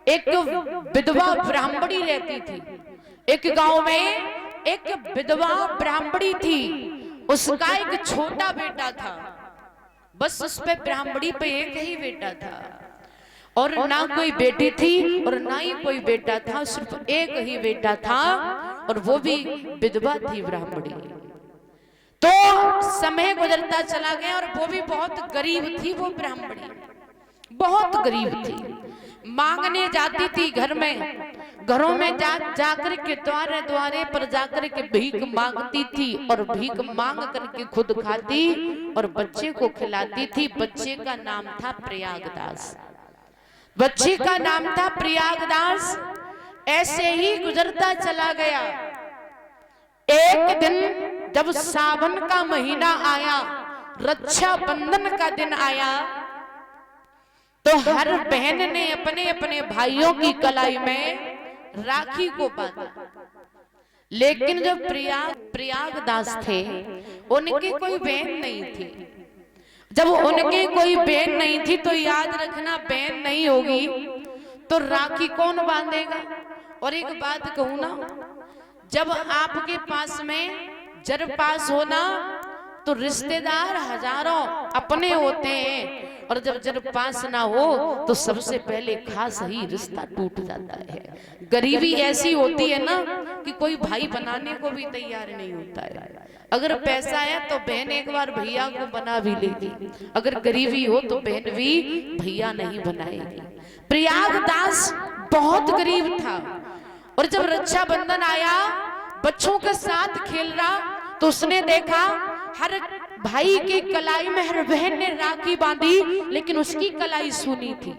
एक विधवा ब्राह्मणी रहती थी। एक गांव में एक विधवा ब्राह्मणी थी, उसका एक छोटा बेटा था। बस उस पे ब्राह्मणी पे एक ही बेटा था, और ना कोई बेटी थी और ना ही कोई बेटा था, सिर्फ एक ही बेटा था, और वो भी विधवा थी ब्राह्मणी। तो समय गुजरता चला गया और वो भी बहुत गरीब थी। वो ब्राह्मणी बहुत गरीब थी, मांगने जाती थी घर में, घरों में जाकर के द्वारे द्वारे पर जाकर के भीख मांगती थी, और भीख मांग करके खुद खाती और बच्चे को खिलाती थी। बच्चे का नाम था प्रयागदास। बच्चे का नाम था प्रयागदास। ऐसे ही गुजरता चला गया। एक दिन जब सावन का महीना आया, रक्षाबंधन का दिन आया, तो हर बहन ने अपने अपने भाइयों की कलाई में राखी को बांधा। लेकिन जब प्रयागदास थे, उनकी कोई बहन नहीं थी। जब उनकी कोई बहन नहीं थी तो याद रखना, बहन नहीं होगी तो राखी कौन बांधेगा। और एक बात कहूं ना, जब आपके पास में जर पास होना तो रिश्तेदार हजारों अपने होते हैं, और जब जर पास ना हो तो सबसे पहले खास ही रिश्ता टूट जाता है। गरीबी ऐसी होती है ना कि कोई भाई बनाने को भी तैयार नहीं होता है। अगर पैसा है तो बहन एक बार भैया को बना भी लेगी, अगर गरीबी हो तो बहन भी भैया नहीं बनाएगी। प्रयागदास बहुत गरीब था, और जब रक्षाबंधन आया, बच्चों के साथ खेल रहा, तो उसने देखा हर भाई की कलाई में हर बहन ने राखी बांधी, लेकिन उसकी कलाई सूनी थी।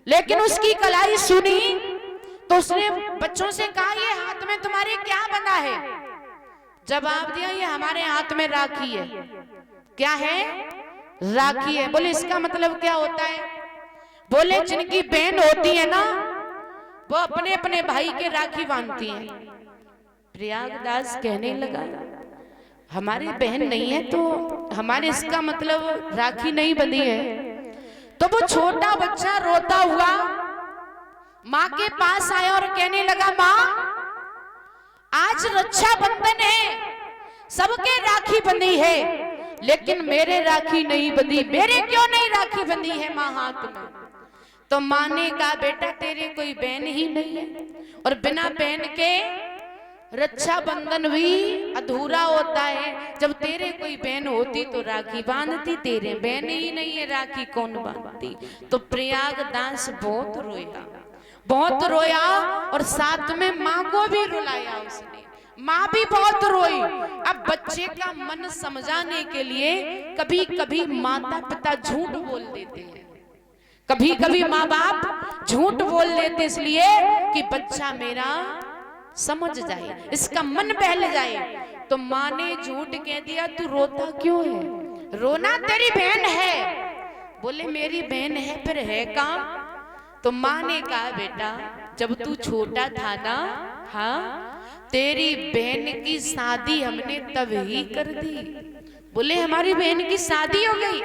लेकिन उसकी कलाई सूनी तो उसने बच्चों से कहा, ये हाथ में तुम्हारे क्या बंधा है। जवाब दिया, ये हमारे हाथ में राखी है। क्या है? राखी है। बोले इसका मतलब क्या होता है? बोले जिनकी बहन होती है ना, वो अपने अपने भाई के राखी बांधती हैं। प्रयागदास कहने लगा, हमारी बहन नहीं है तो हमारे इसका मतलब राखी नहीं बंधी है। तो वो छोटा बच्चा रोता हुआ माँ के पास आया और कहने लगा, माँ आज रक्षाबंधन है, सबके राखी बंधी है, लेकिन मेरे राखी नहीं बंधी। मेरे क्यों नहीं राखी बंधी है माँ हाथ में? तो माँ ने कहा, बेटा तेरे कोई बहन ही नहीं है, और बिना बहन के रक्षाबंधन भी अधूरा होता है। जब तेरे कोई बहन होती तो राखी बांधती, तेरे बहन ही नहीं है, राखी कौन बांधती? तो प्रयागदास बहुत रोया, बहुत रोया, और साथ में माँ को भी रुलाया उसने। माँ भी बहुत रोई। अब बच्चे का मन समझाने के लिए कभी कभी माता पिता झूठ बोल देते हैं, कभी कभी माँ बाप झूठ बोल देते, इसलिए कि बच्चा मेरा समझ जाए, इसका मन बहल जाए। तो माँ ने झूठ कह दिया, तू रोता क्यों है? रोना तेरी बहन है। बोले मेरी बहन है, फिर है कहाँ? तो माँ ने कहा, बेटा जब तू छोटा था ना, हाँ, तेरी बहन की शादी हमने तब ही कर दी। बोले हमारी बहन की शादी हो गई?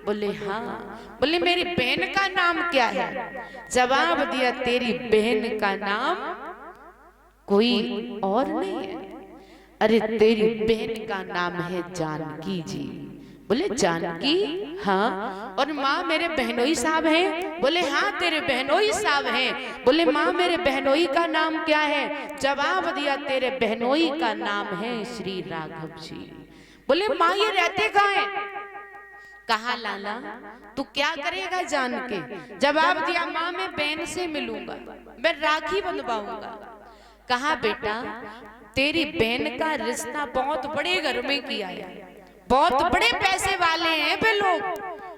बोले हाँ। बोले मेरी बहन का नाम क्या है? जवाब दिया, तेरी बहन का नाम कोई और नहीं है। अरे तेरी बहन का नाम है जानकी जी। बोले जानकी? हाँ। और माँ मेरे बहनोई साहब हैं? बोले हाँ तेरे बहनोई साहब हैं। बोले माँ मेरे बहनोई का नाम क्या है? जवाब दिया, तेरे बहनोई का नाम है श्री राघव जी। बोले माँ ये रहते कहाँ हैं? कहा लाला तू क्या करेगा जान के? जवाब दिया, माँ मैं बहन से मिलूंगा, मैं राखी बंधवाऊंगा। कहा बेटा तेरी बहन का रिश्ता बहुत बड़े घर में किया है, बहुत बड़े पैसे वाले हैं वे लोग,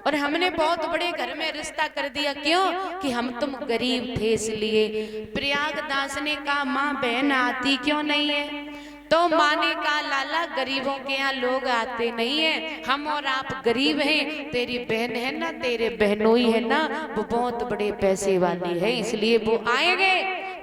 और हमने बहुत बड़े घर में रिश्ता कर दिया। क्यों? कि हम तुम गरीब थे इसलिए। प्रयागदास ने कहा, माँ बहन आती क्यों नहीं है? तो माँ ने कहा, लाला गरीबों के यहाँ लोग आते नहीं है, हम और आप गरीब हैं, तेरी बहन है ना, तेरे बहनोई है ना, वो बहुत बड़े पैसे वाली है, इसलिए वो आएंगे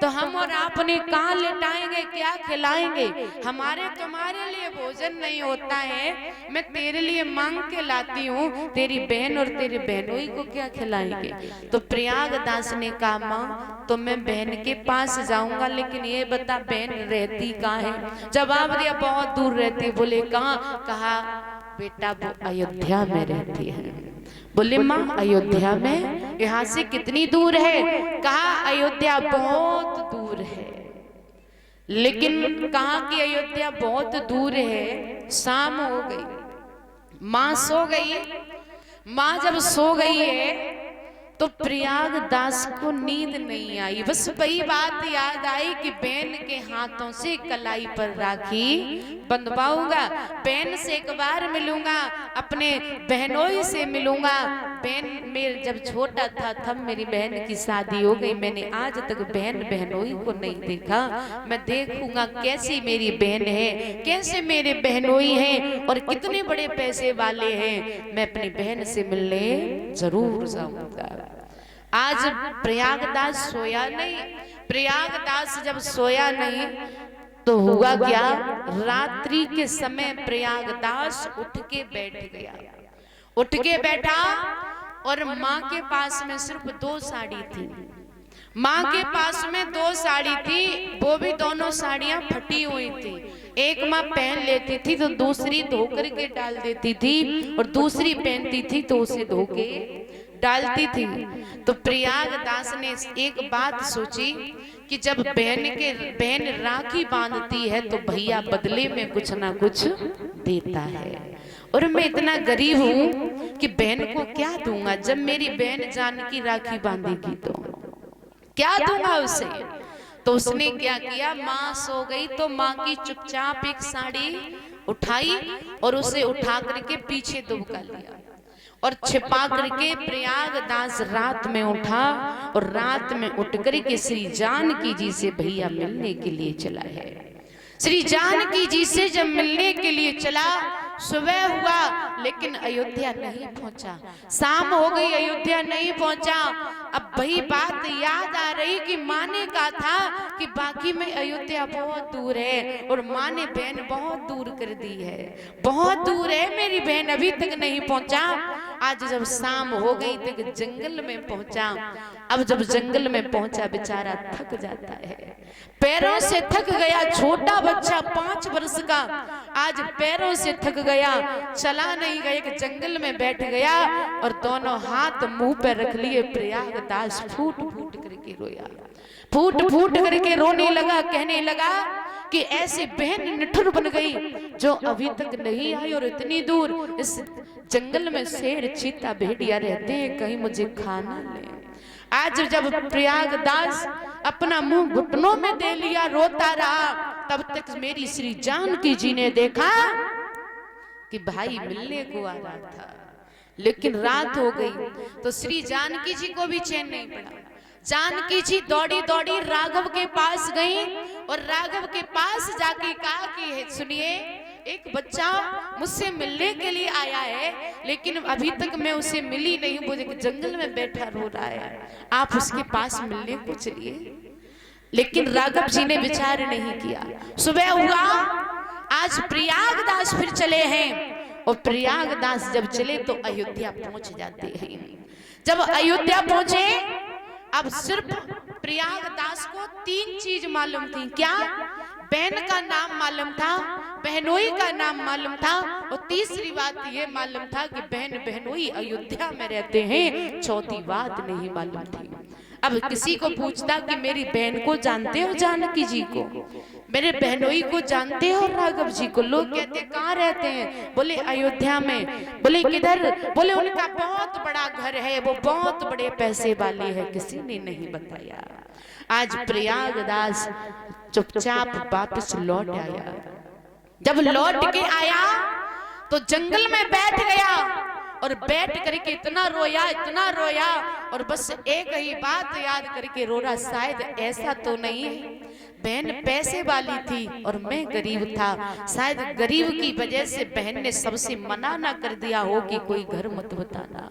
तो हम और आपने कहाँ लिटाएंगे, क्या खिलाएंगे? हमारे तुम्हारे लिए भोजन नहीं होता है, मैं तेरे लिए मांग के लाती हूँ, तेरी बहन और तेरे बहनोई को क्या खिलाएंगे? तो प्रयागदास ने कहा माँ तो मैं बहन के पास जाऊंगा, लेकिन ये बता बहन रहती कहाँ है? जवाब दिया बहुत दूर रहती। बोले कहाँ? कहा बेटा वो अयोध्या में रहती है। बोले माँ अयोध्या में? यहाँ से कितनी दूर है? कहा अयोध्या बहुत दूर है। लेकिन कहा कि अयोध्या बहुत दूर है। शाम हो गई, माँ सो गई। माँ जब सो गई है तो प्रयागदास को नींद नहीं आई। बस वही बात याद आई कि बहन के हाथों से कलाई पर राखी बंधवाऊंगा, बहन से एक बार मिलूंगा, अपने बहनोई से मिलूंगा। बहन मेरे जब छोटा था तब मेरी बहन की शादी हो गई, मैंने आज तक बहन बहनोई को नहीं देखा। मैं देखूंगा कैसी मेरी बहन है, कैसे मेरे बहनोई हैं और कितने बड़े पैसे वाले हैं। मैं अपनी बहन से मिलने जरूर जाऊंगा। आज प्रयागदास सोया नहीं। प्रयागदास जब सोया नहीं तो हुआ क्या? रात्रि के समय प्रयागदास उठ के बैठ गया। उठ के बैठा और माँ के पास में सिर्फ 2 साड़ी थी। माँ के पास में 2 साड़ी थी, वो भी दोनों साड़ियां फटी हुई थी। एक माँ पहन लेती थी तो दूसरी धो करके डाल देती थी, और दूसरी पहनती थी तो उसे धो के डालती थी। तो प्रयागदास ने एक बात सोची कि जब बहन राखी बांधती है तो भैया बदले में कुछ ना कुछ देता है, और मैं इतना गरीब हूं कि बहन को क्या दूंगा? जब मेरी बहन जानकी राखी बांधेगी तो क्या दूंगा उसे? तो उसने क्या किया? माँ सो गई तो माँ की चुपचाप एक साड़ी उठाई और उसे उठा करके पीछे दुबका लिया और छिपा करके प्रयागदास रात में उठा, और रात में उठ करके श्री जानकी जी से भैया मिलने के लिए चला है। श्री जानकी जी से जब मिलने के लिए चला, सुबह हुआ लेकिन अयोध्या नहीं पहुंचा। शाम हो गई, अयोध्या नहीं पहुंचा। अब वही बात याद आ रही कि माँ ने कहा था कि बाकी में अयोध्या बहुत दूर है, और माँ ने बहन बहुत दूर कर दी है, बहुत दूर है मेरी बहन, अभी तक नहीं पहुंचा। आज जब शाम हो गई तक जंगल में पहुंचा। अब जब जंगल में पहुंचा बेचारा थक जाता है, पैरों से थक गया। छोटा बच्चा 5 वर्ष का आज पैरों से थक गया, चला नहीं गया कि जंगल में बैठ गया और दोनों हाथ मुंह पे रख लिए। प्रयागदास फूट फूट करके रोया, फूट फूट करके रोने लगा, कहने लगा कि ऐसी बहन निठुर बन गई जो अभी तक नहीं आई, और इतनी दूर इस जंगल में शेर चीता भेड़िया रहते हैं, कहीं मुझे खाना ले। आज जब प्रयागदास अपना मुंह घुटनों में दे लिया, रोता रहा, तब तक मेरी श्री जानकी जी ने देखा कि भाई मिलने को आ रहा था, लेकिन रात हो गई। तो श्री जानकी जी को भी चैन नहीं पड़ा। जानकी जी दौड़ी दौड़ी राघव के पास गई और राघव के पास जाके कहा कि सुनिए, एक बच्चा मुझसे मिलने के लिए आया है, लेकिन अभी तक मैं उसे मिली नहीं, मुझे जंगल में बैठा रो रहा है, आप उसके पास मिलने को चलिए। लेकिन राघव जी ने विचार नहीं किया। सुबह हुआ, आज प्रयागदास फिर चले हैं, और प्रयागदास जब चले तो अयोध्या पहुंच जाते हैं। जब अयोध्या पहुंचे, अब सिर्फ प्रयागदास को 3 चीज मालूम थी। क्या? बहन का नाम मालूम था, बहनोई का नाम मालूम था, और तीसरी बात ये मालूम था कि बहन बहनोई अयोध्या में रहते हैं। चौथी बात नहीं मालूम थी। अब किसी को पूछता कि मेरी बहन को जानते हो जानकी जी को, मेरे बहनोई को जानते हो राघव जी को? लोग कहते कहाँ रहते हैं? बोले अयोध्या में। बोले किधर? बोले उनका बहुत बड़ा घर है, वो बहुत बड़े पैसे वाले हैं। किसी ने नहीं बताया। आज प्रयागदास चुपचाप वापस लौट आया। जब लौट के आया तो जंगल में बैठ गया, और बैठ करके इतना रोया, इतना रोया, और बस एक ही बात याद करके रो रहा, शायद ऐसा तो नहीं है बहन पैसे वाली थी और मैं गरीब था। शायद गरीब की वजह से बहन ने सबसे मना ना कर दिया हो कि कोई घर मत बताना।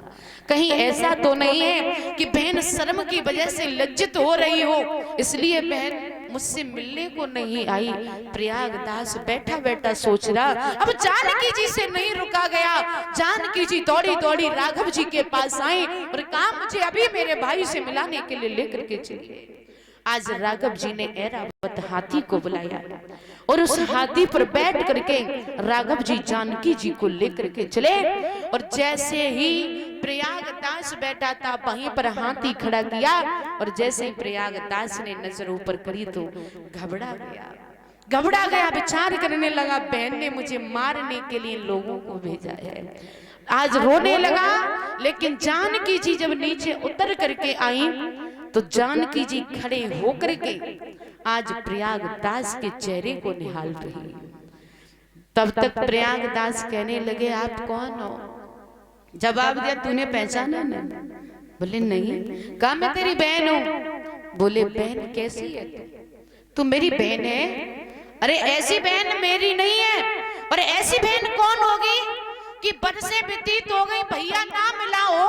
कहीं ऐसा तो नहीं है कि बहन शर्म की वजह से लज्जित हो रही हो इसलिए बहन मुझसे मिलने को नहीं आई। प्रयागदास बैठा बैठा सोच रहा, अब जानकी जी से नहीं रुका गया। जानकी जी दौड़ी दौड़ी राघव जी के पास आई और कहा मुझे अभी मेरे भाई से मिलाने के लिए लेकर के चलिए। आज राघव जी ने ऐरावत हाथी को बुलाया और उस हाथी पर बैठ करके राघव जी जानकी जी को लेकर के चले। और जैसे ही प्रयागदास बैठा था वहीं पर हाथी खड़ा किया और जैसे ही प्रयागदास ने नजर ऊपर करी तो घबरा गया, विचार करने लगा बहन ने मुझे मारने के लिए लोगों को भेजा है। आज रोने लगा। लेकिन जानकी जी जब नीचे उतर करके आई तो जानकी जी खड़े होकर के आज प्रयागदास के चेहरे को निहाल रही। तब तक प्रयागदास कहने लगे आप कौन हो? जवाब दिया तूने पहचाना ना? बोले नहीं। कहा मैं तेरी बहन हूं। बोले बहन कैसी है तू? मेरी बहन है? अरे ऐसी बहन मेरी नहीं है। और ऐसी बहन कौन होगी कि बरसें व्यतीत हो गई भैया ना मिला हो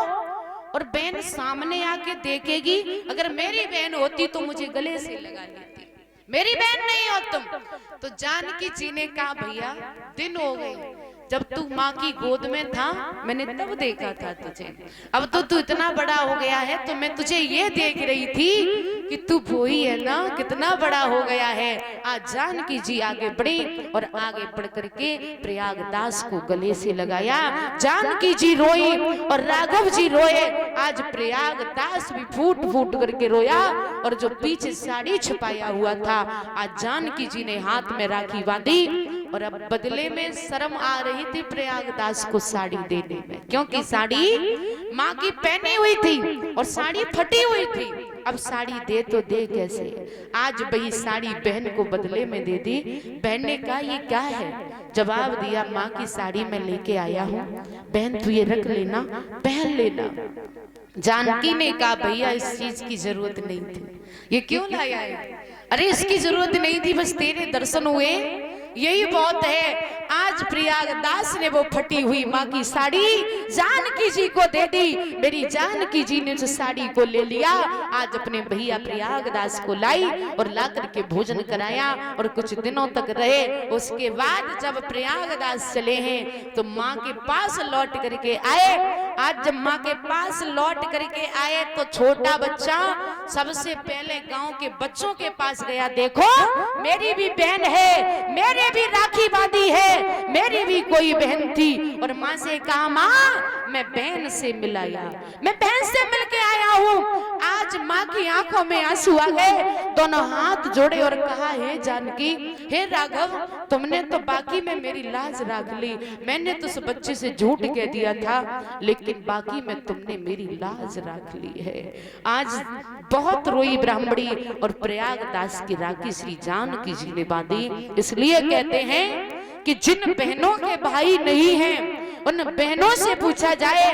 और बहन सामने आके देखेगी। अगर मेरी बहन होती तो मुझे गले से लगा लेती, मेरी बहन नहीं हो तुम। तो जानकी जी ने कहा भैया दिन हो गए, जब तू माँ की गोद में था मैंने तब देखा था तुझे। अब तो तू इतना बड़ा हो गया है तो मैं तुझे ये देख रही थी कि तू वही है ना, कितना बड़ा हो गया है। आज जानकी जी आगे बढ़ी और आगे बढ़ करके प्रयागदास को गले से लगाया। जानकी जी रोई और राघव जी रोए। आज प्रयागदास भी फूट फूट करके रोया और जो पीछे साड़ी छुपाया हुआ था आज जानकी जी ने हाथ में राखी बांधी और अब बदले में शर्म आ रही थी प्रयागदास को साड़ी देने में, क्योंकि साड़ी माँ की पहनी हुई थी और साड़ी फटी हुई थी। अब साड़ी दे तो दे कैसे? आज वही साड़ी बहन को बदले में दे दी। बहन ने कहा ये क्या है? जवाब दिया माँ की साड़ी मैं लेके आया हूँ, बहन तू ये रख लेना, पहन लेना। जानकी ने कहा भैया इस चीज की जरूरत नहीं थी, ये क्यों लाया है? अरे इसकी जरूरत नहीं थी, बस तेरे दर्शन हुए यही बहुत है। आज प्रयागदास ने वो फटी हुई माँ की साड़ी जानकी जी को दे दी। मेरी जानकी जी ने उस साड़ी को ले लिया। आज अपने भैया प्रयागदास को लाई और ला करके भोजन कराया और कुछ दिनों तक रहे। उसके बाद जब प्रयागदास चले हैं तो माँ के पास लौट करके आए। आज जब माँ के पास लौट करके आए तो छोटा बच्चा सबसे पहले गांव के बच्चों के पास गया, देखो मेरी भी बहन है, मेरे भी राखी बांधी है, मेरी भी कोई बहन थी। और माँ से कहा माँ मैं बहन से मिलाया, मैं बहन से मिलके आया हूँ। आज माँ की आंखों में आंसू आ गए, दोनों हाथ जोड़े और कहा हे जानकी, हे राघव, तुमने तो बाकी में मेरी लाज रख ली। मैंने तो उस बच्चे से झूठ कह दिया था लेकिन बाकी में तुमने मेरी लाज रख ली है। आज बहुत रोई ब्राह्मणी और प्रयागदास की राखी श्री जानकी जी ने बांधी। इसलिए कहते हैं कि जिन बहनों के भाई नहीं हैं उन बहनों से पूछा जाए